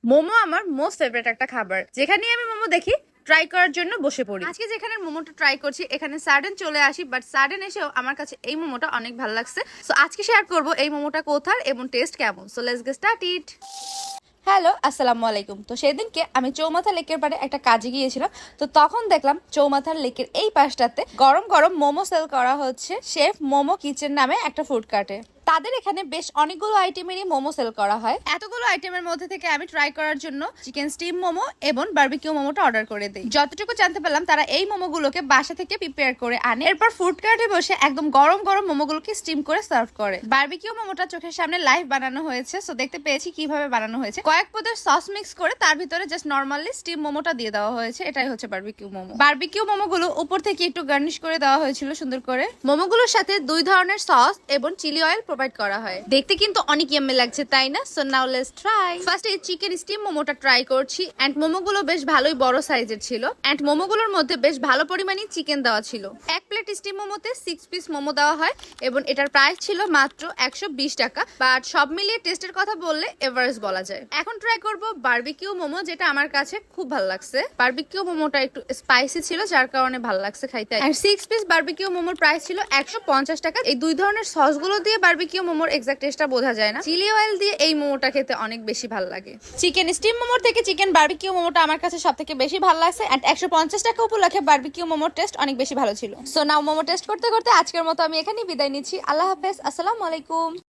মোমো আমার most favourite একটা খাবার। যেখানেই আমি মোমো দেখি ট্রাই করার জন্য বসে পড়ি। আজকে যেখানে মোমোটা ট্রাই করছি এখানে সাডেন চলে আসি, বাট সাডেন এসেও আমার কাছে এই মোমোটা অনেক ভালো লাগছে। সো আজকে শেয়ার করব এই মোমোটা কোথার এবং টেস্ট কেমন। So let's get started. Hello, আসসালামু আলাইকুম। তো সেদিনকে আমি চৌমাথা লেকের পাড়ে একটা কাজে গিয়েছিলাম। তো তখন দেখলাম চৌমাথার লেকের এই পাশটাতে গরম গরম মোমো সেল করা হচ্ছে শেফ মোমো কিচেন নামে একটা ফুড কার্টে। তাদের এখানে বেশ অনেকগুলো আইটেমেরই মোমো সেল করা হয়। এতগুলো আইটেমের মধ্যে থেকে আমি ট্রাই করার জন্য চিকেন স্টিম মোমো এবং বারবিকিউ মোমোটা অর্ডার করে দিই। যতটুকু জানতে পারলাম তারা এই মোমোগুলোকে বাসা থেকে প্রিপেয়ার করে আনে, এরপর ফুড কার্টে বসে একদম গরম গরম মোমোগুলোকে স্টিম করে সার্ভ করে। বারবিকিউ মোমোটা চোখের সামনে লাইভ বানানো হয়েছে, সো দেখতে পেয়েছি কিভাবে বানানো হয়েছে। কয়েক পদের সস মিক্স করে তার ভিতরে জাস্ট নরমালি স্টিম মোমোটা দিয়ে দেওয়া হয়েছে। এটাই হচ্ছে বারবিকিউ মোমো। বারবিকিউ মোমোগুলো উপর থেকে একটু গার্নিশ করে দেওয়া হয়েছিল সুন্দর করে। মোমোগুলোর সাথে 2 ধরনের সস এবং চিলি অয়েল প্রোভাইড করা হয়। দেখতে কিন্তু অনেক ইয়াম্মি লাগছে, তাই না? So now let's try. ফার্স্টে চিকেন স্টিম মোমোটা ট্রাই করছি এন্ড মোমোগুলো বেশ ভালোই বড় সাইজের ছিল এন্ড মোমোগুলোর মধ্যে বেশ ভালো পরিমাণে চিকেন দেওয়া ছিল। এক প্লেট স্টিম মোমোতে 6 পিস মোমো দেওয়া হয় এবং এটার প্রাইস ছিল মাত্র 120 টাকা। বাট সব মিলিয়ে টেস্টের কথা বললে এভারেজ বলা যায়। এখন ট্রাই করব বারবিকিউ মোমো, যেটা আমার কাছে খুব ভালো লাগছে। বারবিকিউ মোমোটা একটু স্পাইসি ছিল যার কারণে ভালো লাগছে খাইতে। আর 6 পিস বারবিকিউ মোমোর প্রাইস ছিল 150 টাকা। এই 2 ধরনের সসগুলো দিয়ে বারবিকিউ মোমোর এক্সাক্ট টেস্টটা বোঝা যায় না। চিলি অয়েল দিয়ে এই মোমোটা খেতে অনেক বেশি ভালো লাগে। চিকেন স্টিম মোমোর থেকে চিকেন বারবিকিউ মোমোটা আমার কাছে সবথেকে বেশি ভালো লাগছে এন্ড 150 টাকা উপলক্ষে বারবিকিউ মোমোর টেস্ট অনেক বেশি ভালো ছিল। সো নাও মোমো টেস্ট করতে করতে আজকের মতো আমি এখানেই বিদায় নিচ্ছি। আল্লাহ হাফেজ, আসসালামু আলাইকুম।